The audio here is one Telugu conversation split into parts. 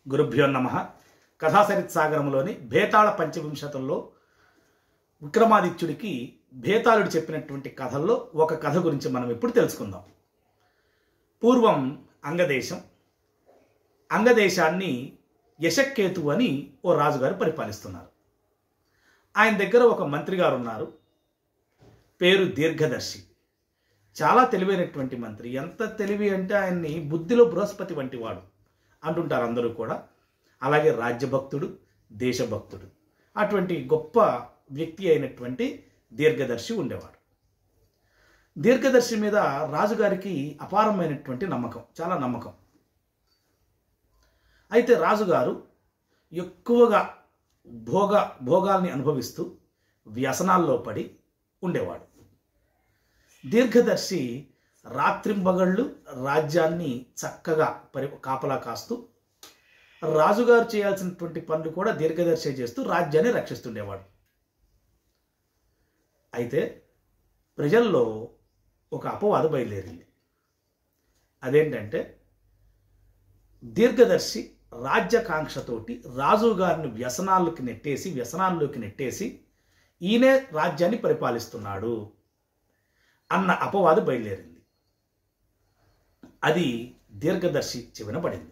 గురుభ్యో నమః. కథాసరిత్సాగరంలోని భేతాళ పంచవింశతుల్లో విక్రమాదిత్యుడికి భేతాళుడు చెప్పినటువంటి కథల్లో ఒక కథ గురించి మనం ఇప్పుడు తెలుసుకుందాం. పూర్వం అంగదేశాన్ని యశక్కేతు అని ఓ రాజుగారు పరిపాలిస్తున్నారు. ఆయన దగ్గర ఒక మంత్రి గారు ఉన్నారు. పేరు దీర్ఘదర్శి. చాలా తెలివైనటువంటి మంత్రి. ఎంత తెలివి అంటే ఆయన్ని బుద్ధిలో బృహస్పతి వంటి వాడు అంటుంటారు అందరూ కూడా. అలాగే రాజ్యభక్తుడు, దేశభక్తుడు. అటువంటి గొప్ప వ్యక్తి అయినటువంటి దీర్ఘదర్శి ఉండేవాడు. దీర్ఘదర్శి మీద రాజుగారికి అపారమైనటువంటి నమ్మకం, చాలా నమ్మకం. అయితే రాజుగారు ఎక్కువగా భోగాల్ని అనుభవిస్తూ వ్యసనాల్లో పడి ఉండేవాడు. దీర్ఘదర్శి రాత్రింబగళ్ళు రాజ్యాన్ని చక్కగా కాపలా కాస్తూ రాజుగారు చేయాల్సినటువంటి పనులు కూడా దీర్ఘదర్శి చేస్తూ రాజ్యాన్ని రక్షిస్తుండేవాడు. అయితే ప్రజల్లో ఒక అపవాదు బయలుదేరింది. అదేంటంటే దీర్ఘదర్శి రాజ్యకాంక్షతోటి రాజుగారిని వ్యసనాల్లోకి నెట్టేసి ఈయనే రాజ్యాన్ని పరిపాలిస్తున్నాడు అన్న అపవాదు బయలుదేరింది. అది దీర్ఘదర్శి చెవిన పడింది.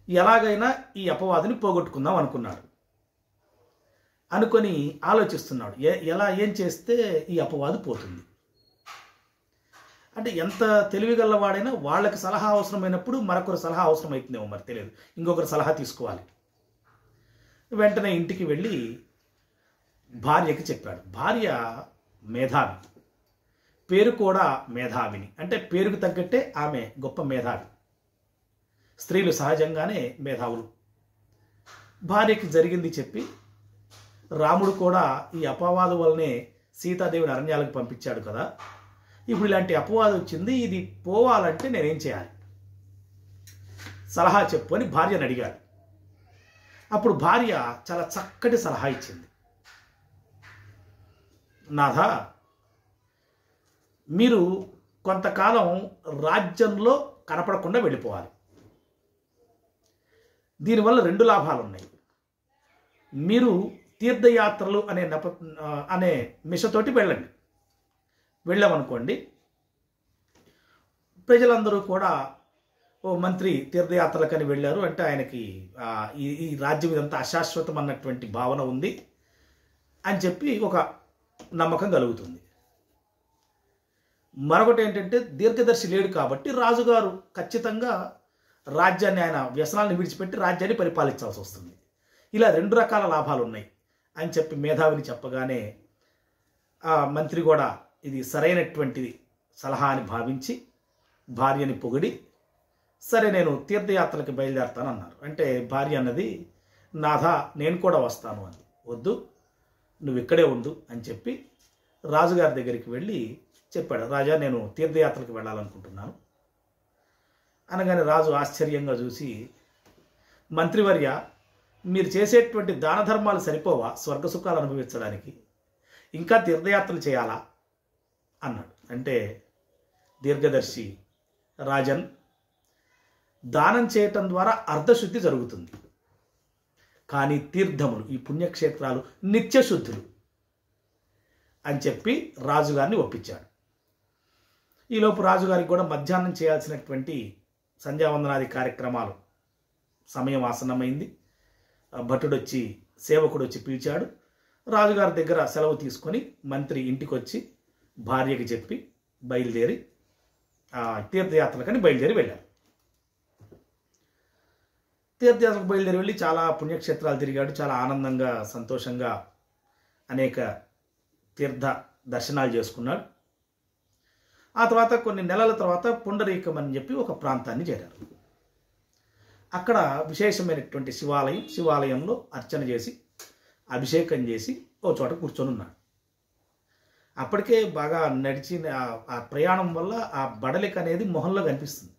ఎలాగైనా ఈ అపవాదుని పోగొట్టుకుందాం అనుకొని ఆలోచిస్తున్నాడు. ఏం చేస్తే ఈ అపవాదు పోతుంది అంటే, ఎంత తెలివిగలవాడైనా వాళ్ళకి సలహా అవసరమైనప్పుడు మరొకరు సలహా అవసరమవుతుందేమో మరి తెలియదు, ఇంకొకరు సలహా తీసుకోవాలి. వెంటనే ఇంటికి వెళ్ళి భార్యకి చెప్పాడు. భార్య మేధావి, పేరు కూడా మేధావిని. అంటే పేరుకు తగ్గట్టే ఆమె గొప్ప మేధావి. స్త్రీలు సహజంగానే మేధావులు. భార్యకి జరిగింది చెప్పి, రాముడు కూడా ఈ అపవాదు వల్లనే సీతాదేవిని అరణ్యాలకు పంపించాడు కదా, ఇప్పుడు ఇలాంటి అపవాదం వచ్చింది, ఇది పోవాలంటే నేనేం చేయాలి, సలహా చెప్పు అని భార్యను అడిగాడు. అప్పుడు భార్య చాలా చక్కటి సలహా ఇచ్చింది. నాథా, మీరు కొంతకాలం రాజ్యంలో కనపడకుండా వెళ్ళిపోవాలి. దీనివల్ల రెండు లాభాలు ఉన్నాయి. మీరు తీర్థయాత్రలు అనే మిషతోటి వెళ్ళామనుకోండి, ప్రజలందరూ కూడా ఓ మంత్రి తీర్థయాత్రలకని వెళ్ళారు అంటే ఆయనకి ఈ రాజ్యం ఇదంతా అశాశ్వతం అన్నటువంటి భావన ఉంది అని చెప్పి ఒక నమ్మకం కలుగుతుంది. మరొకటి ఏంటంటే, దీర్ఘదర్శి లేడు కాబట్టి రాజుగారు ఖచ్చితంగా రాజ్యాన్ని, ఆయన వ్యసనాలను విడిచిపెట్టి రాజ్యాన్ని పరిపాలించాల్సి వస్తుంది. ఇలా రెండు రకాల లాభాలు ఉన్నాయి అని చెప్పి మేధావిని చెప్పగానే ఆ మంత్రి కూడా ఇది సరైనటువంటి సలహా అని భావించి భార్యని పొగిడి, సరే నేను తీర్థయాత్రలకి బయలుదేరుతానన్నారు. అంటే భార్య అన్నది, నాథా నేను కూడా వస్తాను అని. వద్దు, నువ్వు ఇక్కడే ఉండు అని చెప్పి రాజుగారి దగ్గరికి వెళ్ళి చెప్పాడు. రాజా, నేను తీర్థయాత్రలకు వెళ్ళాలనుకుంటున్నాను అనగానే రాజు ఆశ్చర్యంగా చూసి, మంత్రివర్య, మీరు చేసేటువంటి దాన ధర్మాలు సరిపోవా స్వర్గ సుఖాలు అనుభవించడానికి? ఇంకా తీర్థయాత్రలు చేయాలా అన్నాడు. అంటే దీర్ఘదర్శి, రాజన్, దానం చేయటం ద్వారా అర్ధశుద్ధి జరుగుతుంది, కానీ తీర్థములు, ఈ పుణ్యక్షేత్రాలు నిత్యశుద్ధులు అని చెప్పి రాజుగారిని ఒప్పించాడు. ఈలోపు రాజుగారికి కూడా మధ్యాహ్నం చేయాల్సినటువంటి సంధ్యావందనాది కార్యక్రమాలు సమయం ఆసన్నమైంది. సేవకుడు వచ్చి పిలిచాడు. రాజుగారి దగ్గర సెలవు తీసుకొని మంత్రి ఇంటికి వచ్చి భార్యకి చెప్పి బయలుదేరి తీర్థయాత్రలకని వెళ్ళారు. తీర్థయాత్రకు వెళ్ళి చాలా పుణ్యక్షేత్రాలు తిరిగాడు. చాలా ఆనందంగా, సంతోషంగా అనేక తీర్థ దర్శనాలు చేసుకున్నాడు. ఆ తర్వాత కొన్ని నెలల తర్వాత పుండరీకం అని చెప్పి ఒక ప్రాంతాన్ని చేరారు. అక్కడ విశేషమైనటువంటి శివాలయంలో అర్చన చేసి అభిషేకం చేసి ఓ చోట కూర్చొని ఉన్నాడు. అప్పటికే బాగా నడిచిన ఆ ప్రయాణం వల్ల ఆ బడలిక అనేది మొహంలో కనిపిస్తుంది.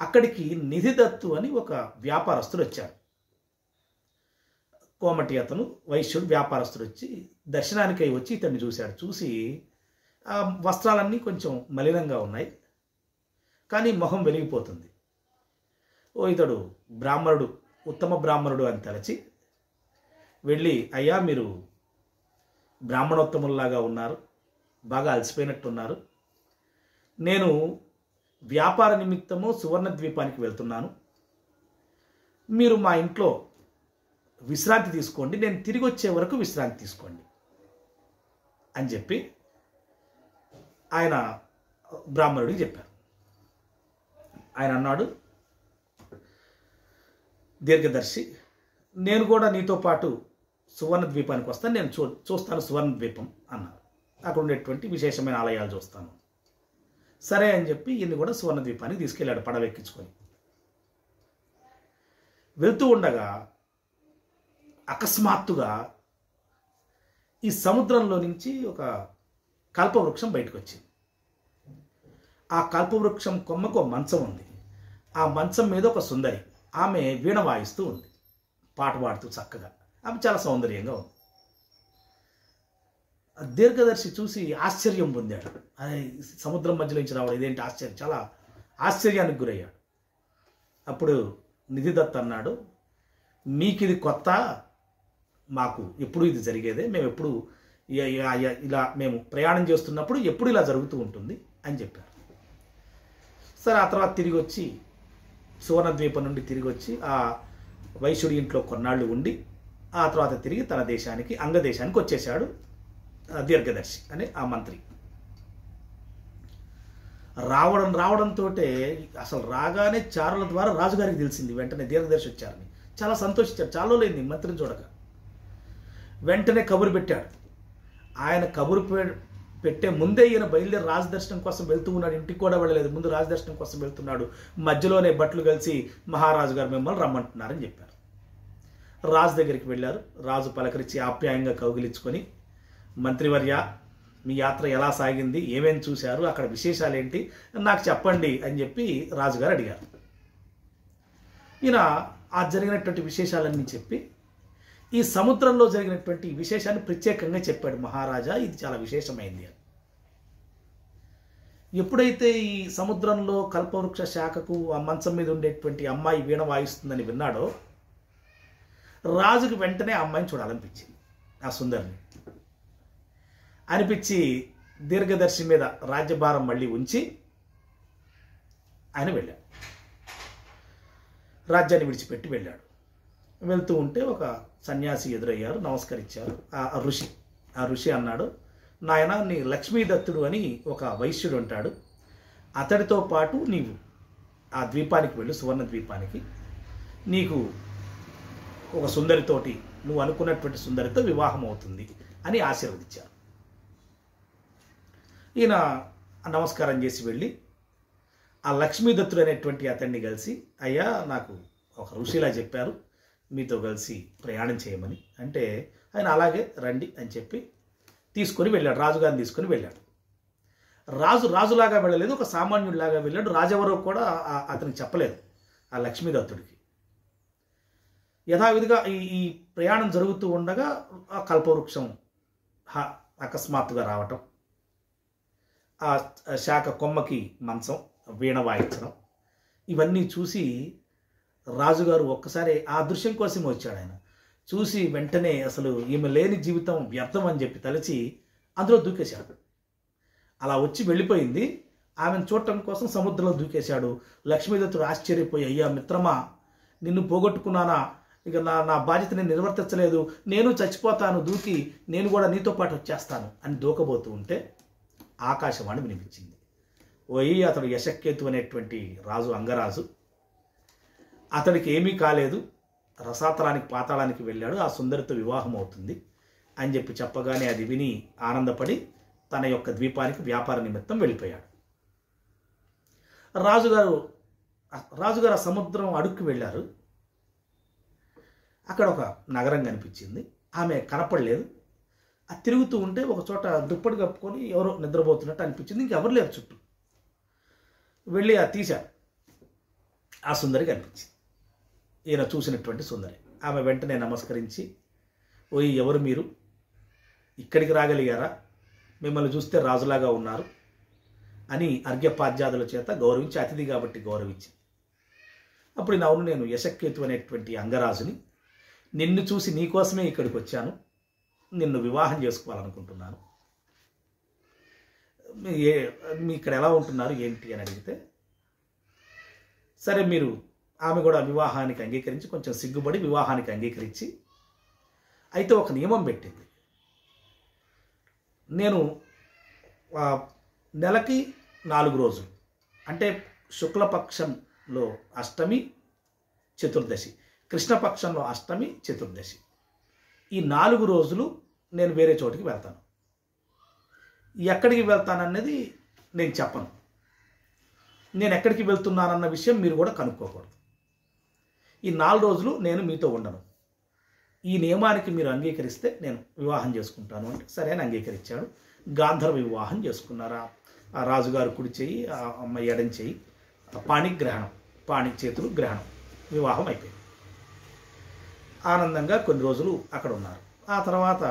అక్కడికి నిధిదత్తు అని ఒక వ్యాపారస్తుడు వచ్చాడు. కోమటి అతను, వైశ్యుడు, వ్యాపారస్తుడు వచ్చి దర్శనానికి వచ్చి ఇతన్ని చూశాడు. చూసి ఆ వస్త్రాలన్నీ కొంచెం మలినంగా ఉన్నాయి, కానీ మొహం వెలిగిపోతుంది. ఇతడు బ్రాహ్మణుడు, ఉత్తమ బ్రాహ్మణుడు అని తలచి వెళ్ళి, అయ్యా మీరు బ్రాహ్మణోత్తముల్లాగా ఉన్నారు, బాగా అలసిపోయినట్టున్నారు, నేను వ్యాపార నిమిత్తము సువర్ణ ద్వీపానికి వెళ్తున్నాను, మీరు మా ఇంట్లో విశ్రాంతి తీసుకోండి, నేను తిరిగి వచ్చే వరకు విశ్రాంతి తీసుకోండి అని చెప్పి ఆయన బ్రాహ్మణుడికి చెప్పారు. ఆయన అన్నాడు, దీర్ఘదర్శి, నేను కూడా నీతో పాటు సువర్ణ ద్వీపానికి వస్తాను, నేను చూస్తాను సువర్ణ ద్వీపం అన్నారు. అక్కడ ఉండేటువంటి విశేషమైన ఆలయాలు చూస్తాను. సరే అని చెప్పి ఈయన్ని కూడా సువర్ణ ద్వీపానికి తీసుకెళ్ళాడు పడవెక్కించుకొని. వెళ్తూ ఉండగా అకస్మాత్తుగా ఈ సముద్రంలో నుంచి ఒక కల్పవృక్షం బయటకు వచ్చింది. ఆ కల్పవృక్షం కొమ్మకు మంచం ఉంది. ఆ మంచం మీద ఒక సుందరి, ఆమె వీణ వాయిస్తూ ఉంది, పాట పాడుతూ చక్కగా. ఆమె చాలా సౌందర్యంగా ఉంది. దీర్ఘదర్శి చూసి ఆశ్చర్యం పొందాడు. అది సముద్రం మధ్యలో నుంచి రావడం ఇదేంటి ఆశ్చర్యం, చాలా ఆశ్చర్యానికి గురయ్యాడు. అప్పుడు నిధిదత్ అన్నాడు, మీకు ఇది కొత్త, మాకు ఎప్పుడు ఇది జరిగేదే, మేము ఎప్పుడు ఇలా మేము ప్రయాణం చేస్తున్నప్పుడు ఎప్పుడు ఇలా జరుగుతూ ఉంటుంది అని చెప్పారు. సరే, ఆ తర్వాత తిరిగి వచ్చి సువర్ణ ద్వీపం నుండి తిరిగి వచ్చి ఆ వైశ్యుడి ఇంట్లో కొన్నాళ్ళు ఉండి ఆ తర్వాత తిరిగి తన దేశానికి అంగదేశానికి వచ్చేసాడు దీర్ఘదర్శి అనే ఆ మంత్రి. రావడంతో అసలు రాగానే చారుల ద్వారా రాజుగారికి తెలిసింది వెంటనే దీర్ఘదర్శి వచ్చారని. చాలా సంతోషించాడు. చాలా లేని మంత్రిని చూడక వెంటనే కబురు పెట్టాడు. ఆయన కబురు పెట్టే ముందే ఈయన బయలుదేరి రాజదర్శనం కోసం వెళ్తూ ఉన్నాడు. ఇంటికి కూడా వెళ్ళలేదు, ముందు రాజదర్శనం కోసం వెళ్తున్నాడు. మధ్యలోనే భట్లు కలిసి మహారాజు గారు మిమ్మల్ని రమ్మంటున్నారని చెప్పారు. రాజు దగ్గరికి వెళ్ళారు. రాజు పలకరించి ఆప్యాయంగా కౌగిలించుకొని, మంత్రివర్య, మీ యాత్ర ఎలా సాగింది, ఏమేమి చూశారు, అక్కడ విశేషాలు ఏంటి నాకు చెప్పండి అని చెప్పి రాజుగారు అడిగారు. ఈయన ఆ జరిగినటువంటి విశేషాలన్నీ చెప్పి ఈ సముద్రంలో జరిగినటువంటి విశేషాన్ని ప్రత్యేకంగా చెప్పాడు. మహారాజా, ఇది చాలా విశేషమైంది అని. ఎప్పుడైతే ఈ సముద్రంలో కల్పవృక్ష శాఖకు ఆ మంచం మీద ఉండేటువంటి అమ్మాయి వీణ వాయిస్తుందని విన్నాడో రాజుకు వెంటనే ఆ అమ్మాయిని చూడాలనిపించింది, ఆ సుందరిని అనిపించి దీర్ఘదర్శి మీద రాజ్యభారం మళ్ళీ ఉంచి ఆయన వెళ్ళాడు. రాజ్యాన్ని విడిచిపెట్టి వెళ్ళాడు. వెళ్తూ ఉంటే ఒక సన్యాసి ఎదురయ్యారు, నమస్కరించారు. ఆ ఋషి అన్నాడు, నాయన, నీ లక్ష్మీదత్తుడు అని ఒక వైశ్యుడు ఉంటాడు, అతడితో పాటు నీవు ఆ ద్వీపానికి వెళ్ళు, సువర్ణ ద్వీపానికి. నీకు ఒక సుందరితోటి, నువ్వు అనుకున్నటువంటి సుందరితో వివాహం అవుతుంది అని ఆశీర్వదించారు. ఈయన నమస్కారం చేసి వెళ్ళి ఆ లక్ష్మీదత్తుడు అనేటువంటి అతన్ని కలిసి, అయ్యా, నాకు ఒక ఋషిలా చెప్పారు మీతో కలిసి ప్రయాణం చేయమని అంటే, ఆయన అలాగే రండి అని చెప్పి తీసుకొని వెళ్ళాడు. రాజుగారిని తీసుకొని వెళ్ళాడు. రాజులాగా వెళ్ళలేదు, ఒక సామాన్యుడిలాగా వెళ్ళాడు. రాజెవరో కూడా అతనికి చెప్పలేదు, ఆ లక్ష్మీదత్తుడికి. యథావిధిగా ఈ ప్రయాణం జరుగుతూ ఉండగా ఆ కల్పవృక్షం అకస్మాత్తుగా రావటం, ఆ శాఖ కొమ్మకి మంచం, వీణ వాయించడం, ఇవన్నీ చూసి రాజుగారు ఒక్కసారి ఆ దృశ్యం కోసం వచ్చాడు. ఆయన చూసి వెంటనే అసలు ఈమె లేని జీవితం వ్యర్థం అని చెప్పి తలచి అందులో దూకేశాడు. అలా వచ్చి వెళ్ళిపోయింది. ఆమెను చూడటం కోసం సముద్రంలో దూకేశాడు. లక్ష్మీదత్తుడు ఆశ్చర్యపోయి, అయ్యా మిత్రమా, నిన్ను పోగొట్టుకున్నానా, ఇక నా బాధ్యత నేను నిర్వర్తించలేదు, నేను చచ్చిపోతాను, దూకి నేను కూడా నీతో పాటు వచ్చేస్తాను అని దూకబోతూ ఉంటే ఆకాశవాణి వినిపించింది. అతడు యశకేతు అనేటువంటి రాజు, అంగరాజు, అతడికి ఏమీ కాలేదు, రసాతలానికి పాతాళానికి వెళ్ళాడు, ఆ సుందరితో వివాహం అవుతుంది అని చెప్పి చెప్పగానే అది విని ఆనందపడి తన యొక్క ద్వీపానికి వ్యాపార నిమిత్తం వెళ్ళిపోయాడు. రాజుగారు ఆ సముద్రం అడుక్కి వెళ్ళారు. అక్కడ ఒక నగరం కనిపించింది. ఆమె కనపడలేదు. అది తిరుగుతూ ఉంటే ఒక చోట దుప్పటి కప్పుకొని ఎవరో నిద్రపోతున్నట్టు అనిపించింది. ఇంకెవరు లేరు చుట్టూ. వెళ్ళి తీశారు. ఆ సుందరి కనిపించింది, ఈయన చూసినటువంటి సుందరి. ఆమె వెంటనే నమస్కరించి, ఎవరు మీరు, ఇక్కడికి రాగలిగారా, మిమ్మల్ని చూస్తే రాజులాగా ఉన్నారు అని అర్ఘ్యపాద్యాదుల చేత గౌరవించి, అతిథి కాబట్టి గౌరవించి, అప్పుడు అవును, నేను యశకేతు అనేటువంటి అంగరాజుని, నిన్ను చూసి నీకోసమే ఇక్కడికి వచ్చాను, నిన్ను వివాహం చేసుకోవాలనుకుంటున్నాను, మీ ఇక్కడ ఎలా ఉంటున్నారు ఏంటి అని అడిగితే, సరే మీరు, ఆమె కూడా వివాహానికి అంగీకరించి, కొంచెం సిగ్గుపడి వివాహానికి అంగీకరించి, అయితే ఒక నియమం పెట్టింది. నేను నెలకి 4 రోజులు, అంటే శుక్లపక్షంలో అష్టమి చతుర్దశి, కృష్ణపక్షంలో అష్టమి చతుర్దశి, ఈ 4 రోజులు నేను వేరే చోటికి వెళ్తాను. ఎక్కడికి వెళ్తానన్నది నేను చెప్పను. నేను ఎక్కడికి వెళ్తున్నానన్న విషయం మీరు కూడా కనుక్కోకూడదు. ఈ 4 రోజులు నేను మీతో ఉండను. ఈ నియమానికి మీరు అంగీకరిస్తే నేను వివాహం చేసుకుంటాను అంటే సరే అని అంగీకరించాడు. గాంధర్వ వివాహం చేసుకున్నారా. ఆ రాజుగారు కుడి చెయ్యి, ఆ అమ్మాయి ఎడం చెయ్యి, పాణిగ్రహణం, పాణి చేతులు గ్రహణం, వివాహం అయిపోయింది. ఆనందంగా కొన్ని రోజులు అక్కడ ఉన్నారు. ఆ తర్వాత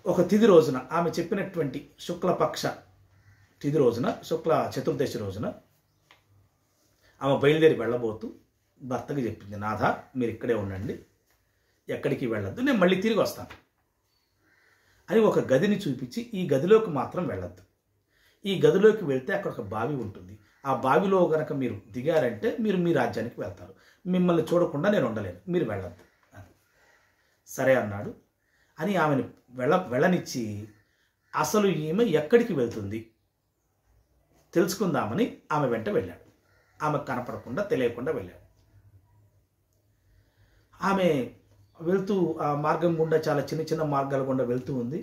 ఒక తిథి రోజున, ఆమె చెప్పినటువంటి శుక్లపక్ష తిథి రోజున, శుక్ల చతుర్దశి రోజున ఆమె బయలుదేరి వెళ్ళబోతూ భర్తకి చెప్పింది, నాథ మీరు ఇక్కడే ఉండండి, ఎక్కడికి వెళ్ళొద్దు, నేను మళ్ళీ తిరిగి వస్తాను అని ఒక గదిని చూపించి, ఈ గదిలోకి మాత్రం వెళ్ళొద్దు, ఈ గదిలోకి వెళ్తే అక్కడ ఒక బావి ఉంటుంది, ఆ బావిలో గనక మీరు దిగారంటే మీరు మీ రాజ్యానికి వెళ్తారు, మిమ్మల్ని చూడకుండా నేను ఉండలేను, మీరు వెళ్ళొద్దు అని. సరే అన్నాడు. అని ఆమెను వెళ్ళనిచ్చి, అసలు ఈమె ఎక్కడికి వెళ్తుంది తెలుసుకుందామని ఆమె వెంట వెళ్ళాడు. ఆమె కనపడకుండా, తెలియకుండా వెళ్ళాడు. ఆమె వెళ్తూ ఆ మార్గం గుండా, చాలా చిన్న చిన్న మార్గాల గుండా వెళ్తూ ఉంది.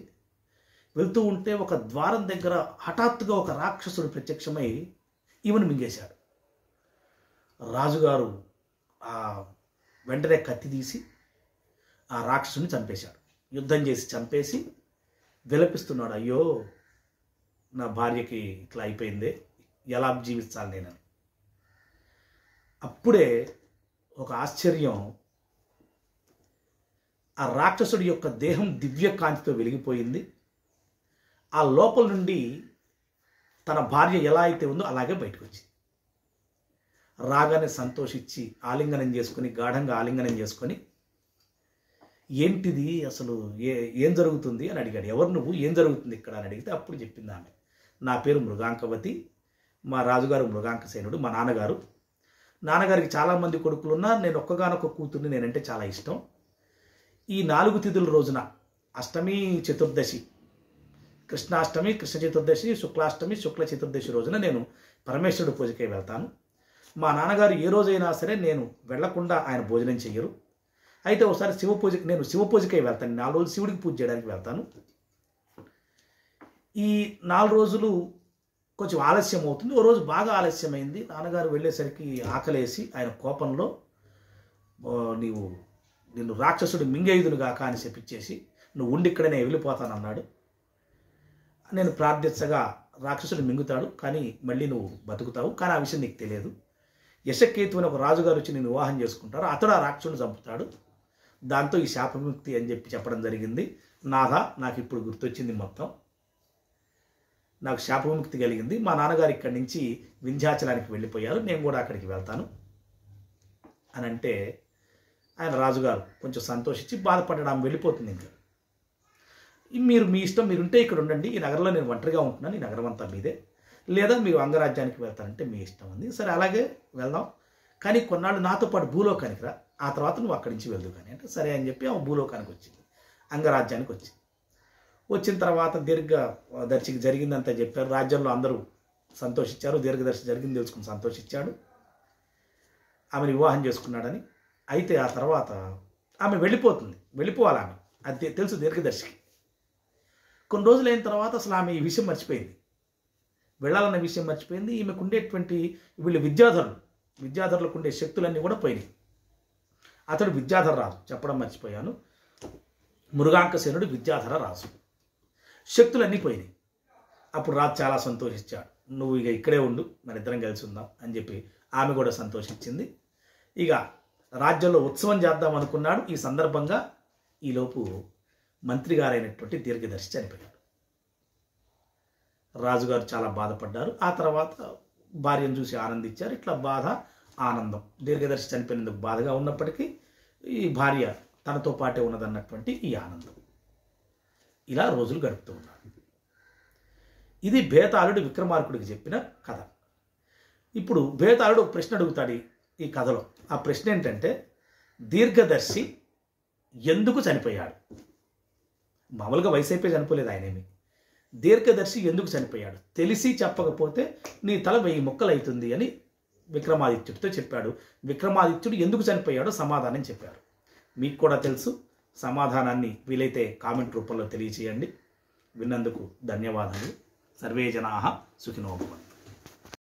వెళ్తూ ఉంటే ఒక ద్వారం దగ్గర హఠాత్తుగా ఒక రాక్షసుడు ప్రత్యక్షమై ఈమెను మింగేశాడు. రాజుగారు వెంటనే కత్తి తీసి ఆ రాక్షసుని చంపేశాడు. యుద్ధం చేసి చంపేసి విలపిస్తున్నాడు, అయ్యో నా భార్యకి ఇట్లా అయిపోయిందే, ఎలా జీవించాలి నేనని. అప్పుడే ఒక ఆశ్చర్యం, ఆ రాక్షసుడి యొక్క దేహం దివ్య కాంతితో వెలిగిపోయింది. ఆ లోపల నుండి తన భార్య ఎలా అయితే ఉందో అలాగే బయటకు వచ్చింది. రాగానే సంతోషించి ఆలింగనం చేసుకొని, గాఢంగా ఆలింగనం చేసుకొని, ఏంటిది అసలు, ఏం జరుగుతుంది అని అడిగాడు. ఎవరు నువ్వు, ఏం జరుగుతుంది ఇక్కడ అని అడిగితే అప్పుడు చెప్పింది ఆమె, నా పేరు మృగాంకవతి, మా రాజుగారు మృగాంకసేనుడు, మా నాన్నగారికి చాలామంది కొడుకులున్నా నేను ఒక్కగానొక్క కూతుర్ని, నేనంటే చాలా ఇష్టం. ఈ 4 తిథుల రోజున, అష్టమి చతుర్దశి, కృష్ణాష్టమి, కృష్ణ చతుర్దశి, శుక్లాష్టమి, శుక్ల చతుర్దశి రోజున నేను పరమేశ్వరుడు పూజకై వెళ్తాను. మా నాన్నగారు ఏ రోజైనా సరే నేను వెళ్లకుండా ఆయన భోజనం చెయ్యరు. అయితే ఒకసారి నేను శివ పూజకై వెళ్తాను, 4 రోజులు శివుడికి పూజ చేయడానికి వెళ్తాను. ఈ 4 రోజులు కొంచెం ఆలస్యం అవుతుంది. ఓ రోజు బాగా ఆలస్యమైంది. నాన్నగారు వెళ్ళేసరికి ఆకలేసి ఆయన కోపంలో, నిన్ను రాక్షసుడు మింగేయుదునుగా అని చెప్పించేసి, నువ్వు ఉండి ఇక్కడే నేను వెళ్ళిపోతానన్నాడు. నేను ప్రార్థించగా రాక్షసుడు మింగుతాడు, కానీ మళ్ళీ నువ్వు బతుకుతావు, కానీ ఆ విషయం నీకు తెలియదు. యశకేతు అని ఒక రాజుగారు వచ్చి నేను వివాహం చేసుకుంటారు, అతడు ఆ రాక్షసుని చంపుతాడు, దాంతో ఈ శాపవిముక్తి అని చెప్పడం జరిగింది. నాథ నాకు ఇప్పుడు గుర్తొచ్చింది, మొత్తం నాకు శాపవిముక్తి కలిగింది. మా నాన్నగారు ఇక్కడి నుంచి వింధ్యాచలానికి వెళ్ళిపోయారు, నేను కూడా అక్కడికి వెళ్తాను అని అంటే, ఆయన రాజుగారు కొంచెం సంతోషించి బాధపడ్డాడు. ఆమె వెళ్ళిపోతుంది. ఇంకా మీరు మీ ఇష్టం, మీరుంటే ఇక్కడ ఉండండి, ఈ నగరంలో నేను ఒంటరిగా ఉంటున్నాను, ఈ నగరం అంతా మీదే, లేదా మీరు అంగరాజ్యానికి వెళ్తానంటే మీ ఇష్టం అంది. సరే అలాగే వెళ్దాం, కానీ కొన్నాళ్ళు నాతో పాటు భూలోకానికి రా, ఆ తర్వాత నువ్వు అక్కడి నుంచి వెళ్దు కానీ అంటే సరే అని చెప్పి ఆమె భూలోకానికి వచ్చింది, అంగరాజ్యానికి వచ్చింది. వచ్చిన తర్వాత దీర్ఘదర్శికి జరిగిందంతా చెప్పారు. రాజ్యంలో అందరూ సంతోషించారు. దీర్ఘదర్శి జరిగింది తెలుసుకుని సంతోషించాడు, ఆమెను వివాహం చేసుకున్నాడని. అయితే ఆ తర్వాత ఆమె వెళ్ళిపోవాలి ఆమె, అది తెలుసు దీర్ఘదర్శికి. కొన్ని రోజులు అయిన తర్వాత అసలు ఆమె ఈ విషయం మర్చిపోయింది, వెళ్ళాలన్న విషయం మర్చిపోయింది. ఈమెకు ఉండేటువంటి వీళ్ళు విద్యాధరులకు ఉండే శక్తులన్నీ కూడా పోయినాయి. అతడు విద్యాధర రాజు, చెప్పడం మర్చిపోయాను, మృగాంకసేనుడు విద్యాధర రాజు, శక్తులన్నీ పోయినాయి. అప్పుడు రాజు చాలా సంతోషించాడు, నువ్వు ఇక ఇక్కడే ఉండు, మన ఇద్దరం కలిసి ఉందాం అని చెప్పి ఆమె కూడా సంతోషించింది. ఇక రాజ్యంలో ఉత్సవం చేద్దాం అనుకున్నాడు. ఈ సందర్భంగా ఈలోపు మంత్రి గారైనటువంటి దీర్ఘదర్శి చనిపోయాడు. రాజుగారు చాలా బాధపడ్డారు. ఆ తర్వాత భార్యను చూసి ఆనందించారు. ఇట్లా బాధ ఆనందం. దీర్ఘదర్శి చనిపోయినందుకు బాధగా ఉన్నప్పటికీ ఈ భార్య తనతో పాటే ఉన్నదన్నటువంటి ఈ ఆనందం. ఇలా రోజులు గడుపుతూ ఉన్నాడు. ఇది బేతాళుడు విక్రమార్కుడికి చెప్పిన కథ. ఇప్పుడు బేతాళుడు ఒక ప్రశ్న అడుగుతాడు ఈ కథలో. ఆ ప్రశ్న ఏంటంటే, దీర్ఘదర్శి ఎందుకు చనిపోయాడు? మామూలుగా వయసు అయిపోయి చనిపోలేదు ఆయనేమి. దీర్ఘదర్శి ఎందుకు చనిపోయాడు? తెలిసి చెప్పకపోతే నీ తల 1000 ముక్కలు అవుతుంది అని విక్రమాదిత్యుడితో చెప్పాడు. విక్రమాదిత్యుడు ఎందుకు చనిపోయాడో సమాధానం చెప్పారు. మీకు కూడా తెలుసు. సమాధానాన్ని వీలైతే కామెంట్ రూపంలో తెలియచేయండి. విన్నందుకు ధన్యవాదాలు. సర్వే జనాః సుఖినో భవంతు.